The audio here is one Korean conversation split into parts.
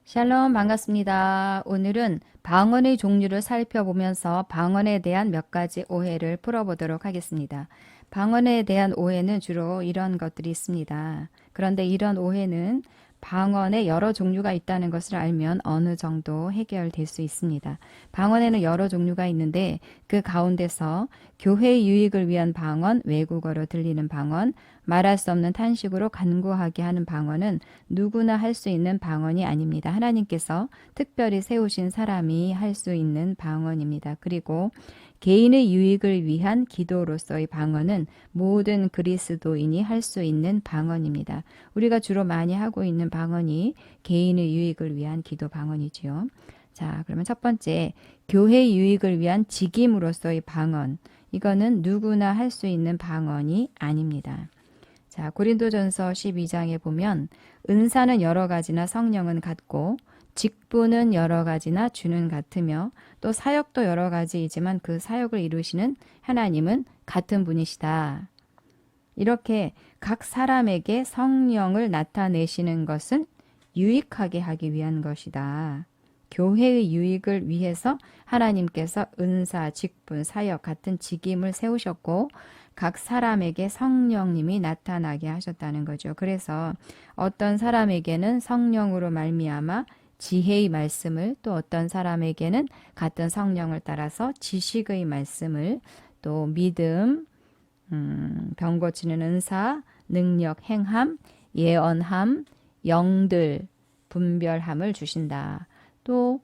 샬롬 반갑습니다. 오늘은 방언의 종류를 살펴보면서 방언에 대한 몇 가지 오해를 풀어보도록 하겠습니다. 방언에 대한 오해는 주로 이런 것들이 있습니다. 그런데 이런 오해는 방언에 여러 종류가 있다는 것을 알면 어느 정도 해결될 수 있습니다. 방언에는 여러 종류가 있는데 그 가운데서 교회의 유익을 위한 방언, 외국어로 들리는 방언, 말할 수 없는 탄식으로 간구하게 하는 방언은 누구나 할 수 있는 방언이 아닙니다. 하나님께서 특별히 세우신 사람이 할 수 있는 방언입니다. 그리고 개인의 유익을 위한 기도로서의 방언은 모든 그리스도인이 할 수 있는 방언입니다. 우리가 주로 많이 하고 있는 방언이 개인의 유익을 위한 기도 방언이지요. 자, 그러면 첫 번째, 교회 유익을 위한 직임으로서의 방언. 이거는 누구나 할 수 있는 방언이 아닙니다. 자, 고린도전서 12장에 보면 은사는 여러 가지나 성령은 같고 직분은 여러 가지나 주는 같으며 또 사역도 여러 가지이지만 그 사역을 이루시는 하나님은 같은 분이시다. 이렇게 각 사람에게 성령을 나타내시는 것은 유익하게 하기 위한 것이다. 교회의 유익을 위해서 하나님께서 은사, 직분, 사역 같은 직임을 세우셨고 각 사람에게 성령님이 나타나게 하셨다는 거죠. 그래서 어떤 사람에게는 성령으로 말미암아 지혜의 말씀을, 또 어떤 사람에게는 같은 성령을 따라서 지식의 말씀을, 또 믿음, 병 고치는 은사, 능력, 행함, 예언함, 영들, 분별함을 주신다. 또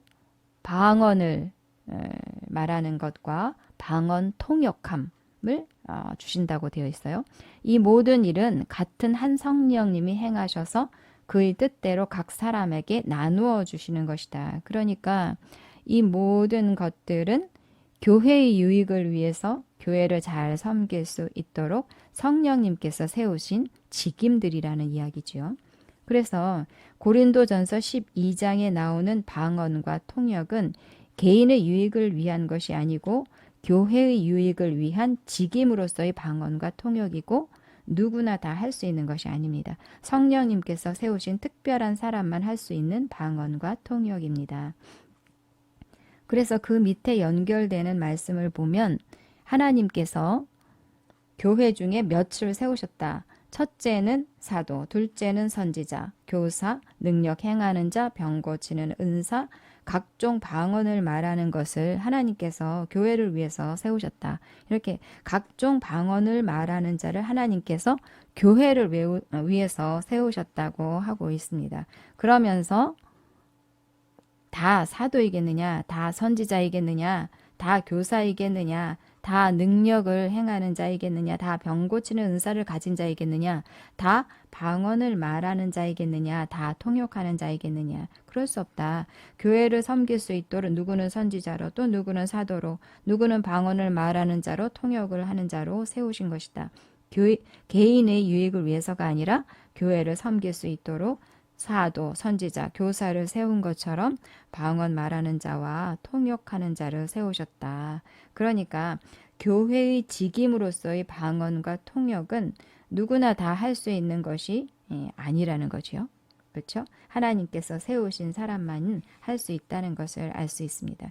방언을 말하는 것과 방언 통역함을 주신다고 되어 있어요. 이 모든 일은 같은 한 성령님이 행하셔서 그의 뜻대로 각 사람에게 나누어 주시는 것이다. 그러니까 이 모든 것들은 교회의 유익을 위해서 교회를 잘 섬길 수 있도록 성령님께서 세우신 직임들이라는 이야기죠. 그래서 고린도전서 12장에 나오는 방언과 통역은 개인의 유익을 위한 것이 아니고 교회의 유익을 위한 직임으로서의 방언과 통역이고 누구나 다 할 수 있는 것이 아닙니다. 성령님께서 세우신 특별한 사람만 할 수 있는 방언과 통역입니다. 그래서 그 밑에 연결되는 말씀을 보면 하나님께서 교회 중에 몇을 세우셨다. 첫째는 사도, 둘째는 선지자, 교사, 능력 행하는 자, 병 고치는 은사, 각종 방언을 말하는 것을 하나님께서 교회를 위해서 세우셨다. 이렇게 각종 방언을 말하는 자를 하나님께서 교회를 위해서 세우셨다고 하고 있습니다. 그러면서 다 사도이겠느냐, 다 선지자이겠느냐, 다 교사이겠느냐, 다 능력을 행하는 자이겠느냐, 다 병 고치는 은사를 가진 자이겠느냐, 다 방언을 말하는 자이겠느냐, 다 통역하는 자이겠느냐. 그럴 수 없다. 교회를 섬길 수 있도록 누구는 선지자로, 또 누구는 사도로, 누구는 방언을 말하는 자로, 통역을 하는 자로 세우신 것이다. 개인의 유익을 위해서가 아니라 교회를 섬길 수 있도록 사도, 선지자, 교사를 세운 것처럼 방언 말하는 자와 통역하는 자를 세우셨다. 그러니까 교회의 직임으로서의 방언과 통역은 누구나 다 할 수 있는 것이 아니라는 거지요. 그렇죠? 하나님께서 세우신 사람만은 할 수 있다는 것을 알 수 있습니다.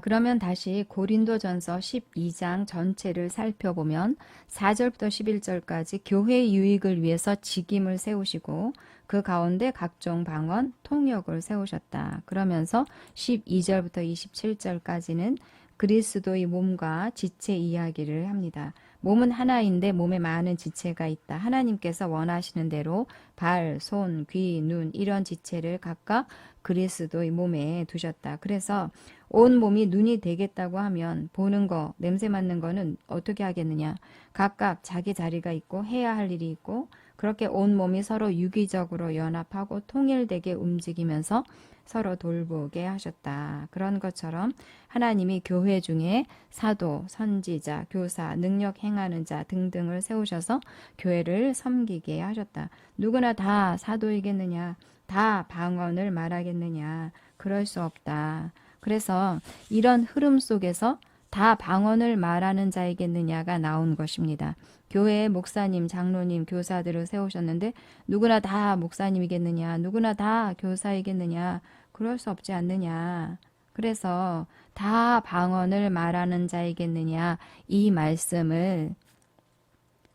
그러면 다시 고린도전서 12장 전체를 살펴보면 4절부터 11절까지 교회의 유익을 위해서 직임을 세우시고 그 가운데 각종 방언, 통역을 세우셨다. 그러면서 12절부터 27절까지는 그리스도의 몸과 지체 이야기를 합니다. 몸은 하나인데 몸에 많은 지체가 있다. 하나님께서 원하시는 대로 발, 손, 귀, 눈 이런 지체를 각각 그리스도의 몸에 두셨다. 그래서 온 몸이 눈이 되겠다고 하면 보는 거, 냄새 맡는 거는 어떻게 하겠느냐. 각각 자기 자리가 있고 해야 할 일이 있고 그렇게 온 몸이 서로 유기적으로 연합하고 통일되게 움직이면서 서로 돌보게 하셨다. 그런 것처럼 하나님이 교회 중에 사도, 선지자, 교사, 능력 행하는 자 등등을 세우셔서 교회를 섬기게 하셨다. 누구나 다 사도이겠느냐? 다 방언을 말하겠느냐? 그럴 수 없다. 그래서 이런 흐름 속에서 다 방언을 말하는 자이겠느냐가 나온 것입니다. 교회에 목사님, 장로님, 교사들을 세우셨는데 누구나 다 목사님이겠느냐, 누구나 다 교사이겠느냐, 그럴 수 없지 않느냐. 그래서 다 방언을 말하는 자이겠느냐. 이 말씀을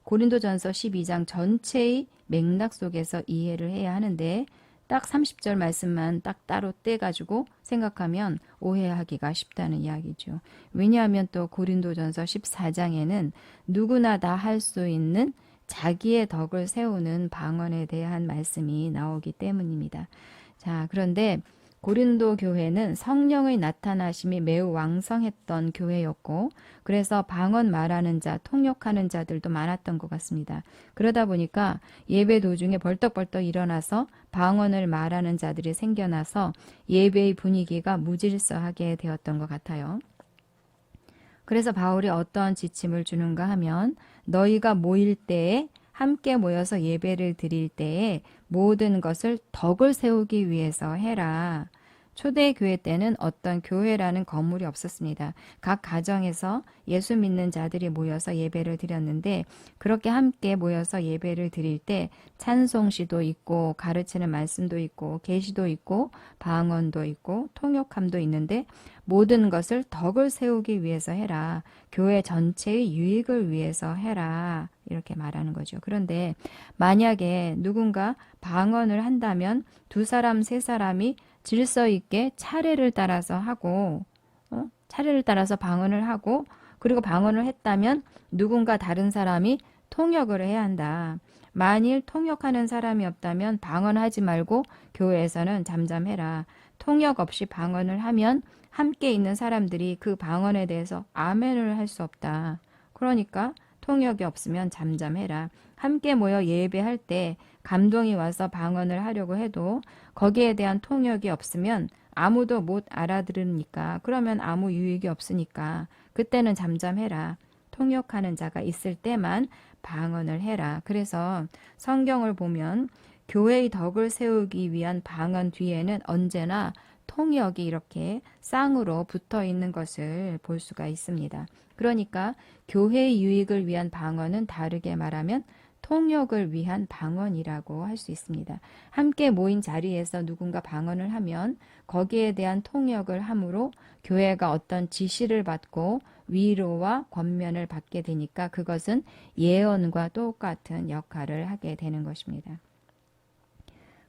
고린도전서 12장 전체의 맥락 속에서 이해를 해야 하는데 딱 30절 말씀만 딱 따로 떼가지고 생각하면 오해하기가 쉽다는 이야기죠. 왜냐하면 또 고린도전서 14장에는 누구나 다 할 수 있는 자기의 덕을 세우는 방언에 대한 말씀이 나오기 때문입니다. 자, 그런데 고린도 교회는 성령의 나타나심이 매우 왕성했던 교회였고 그래서 방언 말하는 자, 통역하는 자들도 많았던 것 같습니다. 그러다 보니까 예배 도중에 벌떡벌떡 일어나서 방언을 말하는 자들이 생겨나서 예배의 분위기가 무질서하게 되었던 것 같아요. 그래서 바울이 어떠한 지침을 주는가 하면 너희가 모일 때에 함께 모여서 예배를 드릴 때에 모든 것을 덕을 세우기 위해서 해라. 초대교회 때는 어떤 교회라는 건물이 없었습니다. 각 가정에서 예수 믿는 자들이 모여서 예배를 드렸는데 그렇게 함께 모여서 예배를 드릴 때 찬송시도 있고 가르치는 말씀도 있고 계시도 있고 방언도 있고 통역함도 있는데 모든 것을 덕을 세우기 위해서 해라. 교회 전체의 유익을 위해서 해라. 이렇게 말하는 거죠. 그런데 만약에 누군가 방언을 한다면 두 사람, 세 사람이 질서 있게 차례를 따라서 하고 차례를 따라서 방언을 하고 그리고 방언을 했다면 누군가 다른 사람이 통역을 해야 한다. 만일 통역하는 사람이 없다면 방언하지 말고 교회에서는 잠잠해라. 통역 없이 방언을 하면 함께 있는 사람들이 그 방언에 대해서 아멘을 할 수 없다. 그러니까 통역이 없으면 잠잠해라. 함께 모여 예배할 때 감동이 와서 방언을 하려고 해도 거기에 대한 통역이 없으면 아무도 못 알아들으니까 그러면 아무 유익이 없으니까 그때는 잠잠해라. 통역하는 자가 있을 때만 방언을 해라. 그래서 성경을 보면 교회의 덕을 세우기 위한 방언 뒤에는 언제나 통역이 이렇게 쌍으로 붙어 있는 것을 볼 수가 있습니다. 그러니까 교회의 유익을 위한 방언은 다르게 말하면 통역을 위한 방언이라고 할 수 있습니다. 함께 모인 자리에서 누군가 방언을 하면 거기에 대한 통역을 함으로 교회가 어떤 지시를 받고 위로와 권면을 받게 되니까 그것은 예언과 똑같은 역할을 하게 되는 것입니다.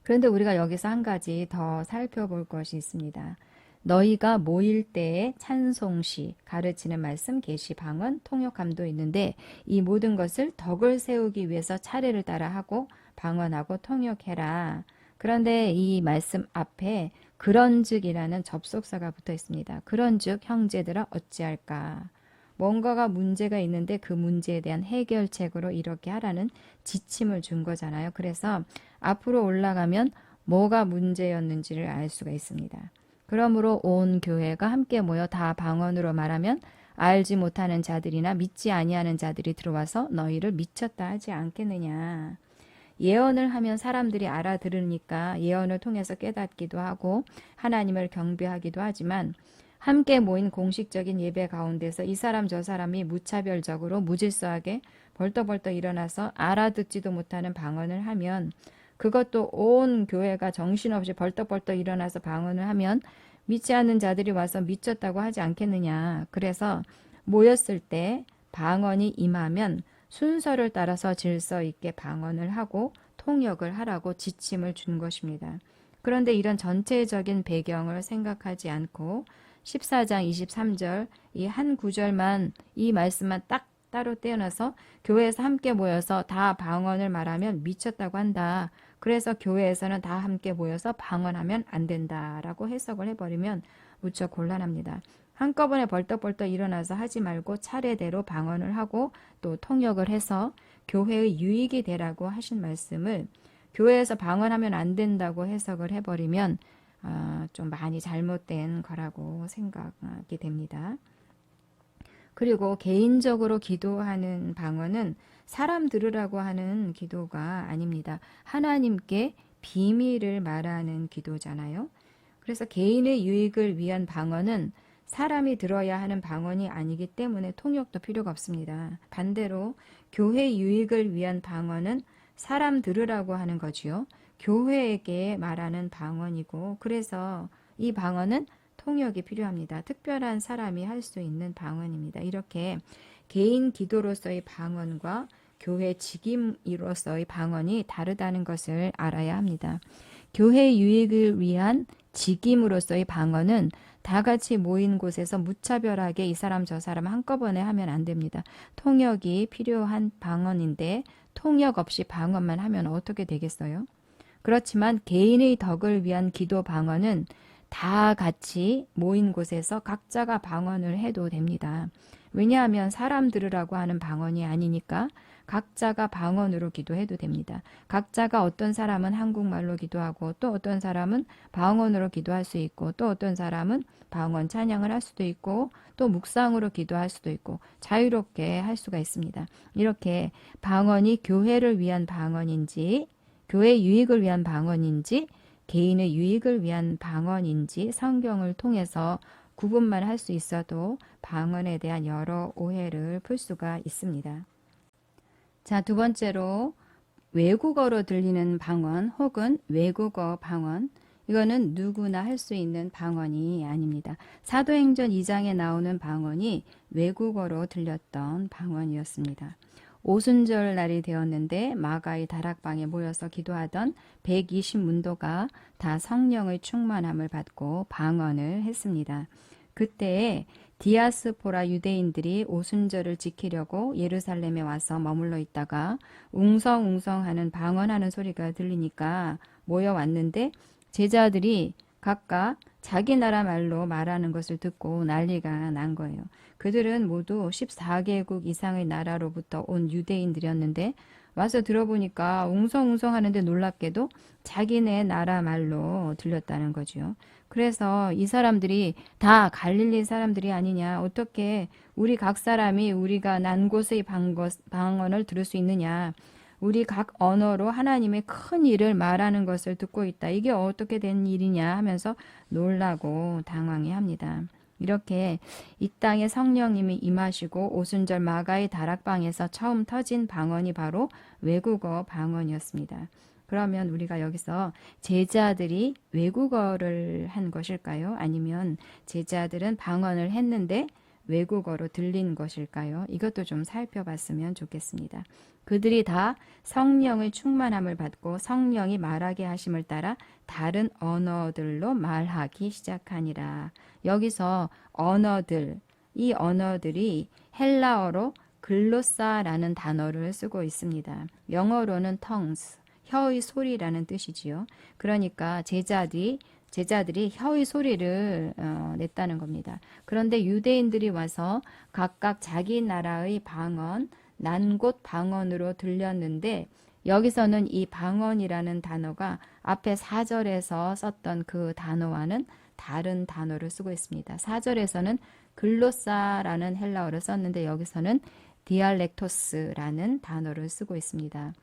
그런데 우리가 여기서 한 가지 더 살펴볼 것이 있습니다. 너희가 모일 때에 찬송시, 가르치는 말씀, 계시, 방언, 통역함도 있는데 이 모든 것을 덕을 세우기 위해서 차례를 따라 하고 방언하고 통역해라. 그런데 이 말씀 앞에 그런즉이라는 접속사가 붙어 있습니다. 그런즉 형제들아 어찌할까? 뭔가가 문제가 있는데 그 문제에 대한 해결책으로 이렇게 하라는 지침을 준 거잖아요. 그래서 앞으로 올라가면 뭐가 문제였는지를 알 수가 있습니다. 그러므로 온 교회가 함께 모여 다 방언으로 말하면 알지 못하는 자들이나 믿지 아니하는 자들이 들어와서 너희를 미쳤다 하지 않겠느냐. 예언을 하면 사람들이 알아들으니까 예언을 통해서 깨닫기도 하고 하나님을 경배하기도 하지만 함께 모인 공식적인 예배 가운데서 이 사람 저 사람이 무차별적으로 무질서하게 벌떡벌떡 일어나서 알아듣지도 못하는 방언을 하면 그것도 온 교회가 정신없이 벌떡벌떡 일어나서 방언을 하면 믿지 않는 자들이 와서 미쳤다고 하지 않겠느냐. 그래서 모였을 때 방언이 임하면 순서를 따라서 질서 있게 방언을 하고 통역을 하라고 지침을 준 것입니다. 그런데 이런 전체적인 배경을 생각하지 않고 14장 23절 이 한 구절만 이 말씀만 딱 따로 떼어놔서 교회에서 함께 모여서 다 방언을 말하면 미쳤다고 한다. 그래서 교회에서는 다 함께 모여서 방언하면 안 된다라고 해석을 해버리면 무척 곤란합니다. 한꺼번에 벌떡벌떡 일어나서 하지 말고 차례대로 방언을 하고 또 통역을 해서 교회의 유익이 되라고 하신 말씀을 교회에서 방언하면 안 된다고 해석을 해버리면 좀 많이 잘못된 거라고 생각이 됩니다. 그리고 개인적으로 기도하는 방언은 사람 들으라고 하는 기도가 아닙니다. 하나님께 비밀을 말하는 기도잖아요. 그래서 개인의 유익을 위한 방언은 사람이 들어야 하는 방언이 아니기 때문에 통역도 필요가 없습니다. 반대로 교회 유익을 위한 방언은 사람 들으라고 하는 거지요. 교회에게 말하는 방언이고 그래서 이 방언은 통역이 필요합니다. 특별한 사람이 할 수 있는 방언입니다. 이렇게 개인 기도로서의 방언과 교회 직임으로서의 방언이 다르다는 것을 알아야 합니다. 교회 유익을 위한 직임으로서의 방언은 다 같이 모인 곳에서 무차별하게 이 사람 저 사람 한꺼번에 하면 안 됩니다. 통역이 필요한 방언인데 통역 없이 방언만 하면 어떻게 되겠어요? 그렇지만 개인의 덕을 위한 기도 방언은 다 같이 모인 곳에서 각자가 방언을 해도 됩니다. 왜냐하면 사람 들으라고 하는 방언이 아니니까 각자가 방언으로 기도해도 됩니다. 각자가 어떤 사람은 한국말로 기도하고 또 어떤 사람은 방언으로 기도할 수 있고 또 어떤 사람은 방언 찬양을 할 수도 있고 또 묵상으로 기도할 수도 있고 자유롭게 할 수가 있습니다. 이렇게 방언이 교회를 위한 방언인지 교회 유익을 위한 방언인지 개인의 유익을 위한 방언인지 성경을 통해서 구분만 할 수 있어도 방언에 대한 여러 오해를 풀 수가 있습니다. 자, 두 번째로 외국어로 들리는 방언 혹은 외국어 방언. 이거는 누구나 할 수 있는 방언이 아닙니다. 사도행전 2장에 나오는 방언이 외국어로 들렸던 방언이었습니다. 오순절 날이 되었는데 마가의 다락방에 모여서 기도하던 120문도가 다 성령의 충만함을 받고 방언을 했습니다. 그때에 디아스포라 유대인들이 오순절을 지키려고 예루살렘에 와서 머물러 있다가 웅성웅성하는 방언하는 소리가 들리니까 모여왔는데 제자들이 각각 자기 나라 말로 말하는 것을 듣고 난리가 난 거예요. 그들은 모두 14개국 이상의 나라로부터 온 유대인들이었는데 와서 들어보니까 웅성웅성 하는데 놀랍게도 자기네 나라 말로 들렸다는 거죠. 그래서 이 사람들이 다 갈릴리 사람들이 아니냐, 어떻게 우리 각 사람이 우리가 난 곳의 방언을 들을 수 있느냐, 우리 각 언어로 하나님의 큰 일을 말하는 것을 듣고 있다. 이게 어떻게 된 일이냐 하면서 놀라고 당황해합니다. 이렇게 이 땅에 성령님이 임하시고 오순절 마가의 다락방에서 처음 터진 방언이 바로 외국어 방언이었습니다. 그러면 우리가 여기서 제자들이 외국어를 한 것일까요? 아니면 제자들은 방언을 했는데 외국어로 들린 것일까요? 이것도 좀 살펴봤으면 좋겠습니다. 그들이 다 성령의 충만함을 받고 성령이 말하게 하심을 따라 다른 언어들로 말하기 시작하니라. 여기서 언어들, 이 언어들이 헬라어로 글로사라는 단어를 쓰고 있습니다. 영어로는 tongues, 혀의 소리라는 뜻이지요. 그러니까 제자들이 혀의 소리를 냈다는 겁니다. 그런데 유대인들이 와서 각각 자기 나라의 방언, 난곳 방언으로 들렸는데 여기서는 이 방언이라는 단어가 앞에 4절에서 썼던 그 단어와는 다른 단어를 쓰고 있습니다. 4절에서는 글로사라는 헬라어를 썼는데 여기서는 디알렉토스라는 단어를 쓰고 있습니다.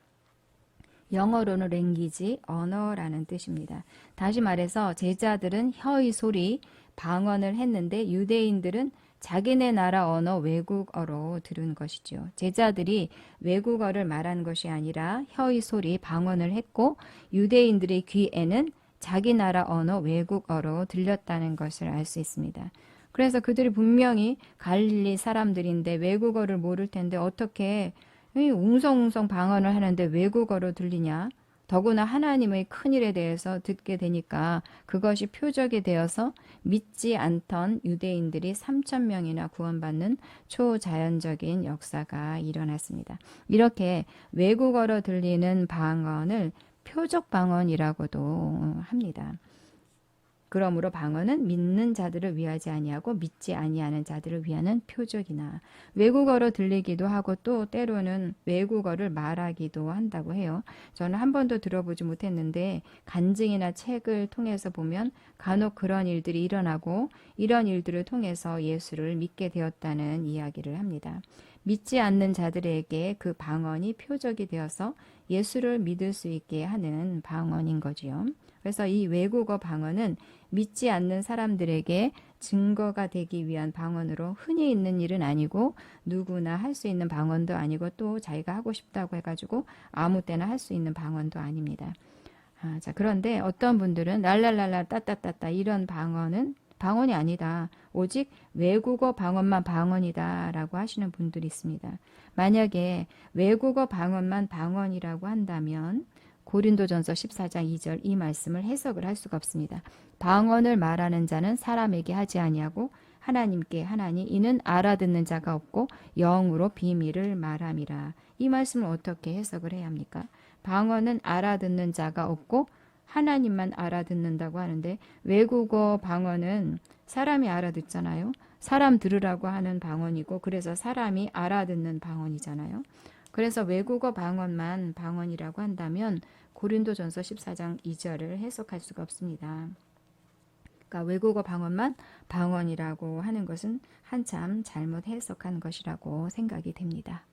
영어로는 랭귀지, 언어라는 뜻입니다. 다시 말해서 제자들은 혀의 소리, 방언을 했는데 유대인들은 자기네 나라 언어 외국어로 들은 것이죠. 제자들이 외국어를 말한 것이 아니라 혀의 소리, 방언을 했고 유대인들의 귀에는 자기 나라 언어 외국어로 들렸다는 것을 알 수 있습니다. 그래서 그들이 분명히 갈릴리 사람들인데 외국어를 모를 텐데 어떻게 웅성웅성 방언을 하는데 외국어로 들리냐? 더구나 하나님의 큰일에 대해서 듣게 되니까 그것이 표적이 되어서 믿지 않던 유대인들이 3,000명이나 구원받는 초자연적인 역사가 일어났습니다. 이렇게 외국어로 들리는 방언을 표적 방언이라고도 합니다. 그러므로 방언은 믿는 자들을 위하지 아니하고 믿지 아니하는 자들을 위하는 표적이나 외국어로 들리기도 하고 또 때로는 외국어를 말하기도 한다고 해요. 저는 한 번도 들어보지 못했는데 간증이나 책을 통해서 보면 간혹 그런 일들이 일어나고 이런 일들을 통해서 예수를 믿게 되었다는 이야기를 합니다. 믿지 않는 자들에게 그 방언이 표적이 되어서 예수를 믿을 수 있게 하는 방언인 거지요. 그래서 이 외국어 방언은 믿지 않는 사람들에게 증거가 되기 위한 방언으로 흔히 있는 일은 아니고 누구나 할 수 있는 방언도 아니고 또 자기가 하고 싶다고 해가지고 아무 때나 할 수 있는 방언도 아닙니다. 자, 그런데 어떤 분들은 랄랄랄라 따따따따 이런 방언은 방언이 아니다. 오직 외국어 방언만 방언이다라고 하시는 분들이 있습니다. 만약에 외국어 방언만 방언이라고 한다면 고린도전서 14장 2절 이 말씀을 해석을 할 수가 없습니다. 방언을 말하는 자는 사람에게 하지 아니하고 하나님께 하나니 이는 알아듣는 자가 없고 영으로 비밀을 말함이라. 이 말씀을 어떻게 해석을 해야 합니까? 방언은 알아듣는 자가 없고 하나님만 알아듣는다고 하는데 외국어 방언은 사람이 알아듣잖아요. 사람 들으라고 하는 방언이고 그래서 사람이 알아듣는 방언이잖아요. 그래서 외국어 방언만 방언이라고 한다면 고린도전서 14장 2절을 해석할 수가 없습니다. 그러니까 외국어 방언만 방언이라고 하는 것은 한참 잘못 해석한 것이라고 생각이 됩니다.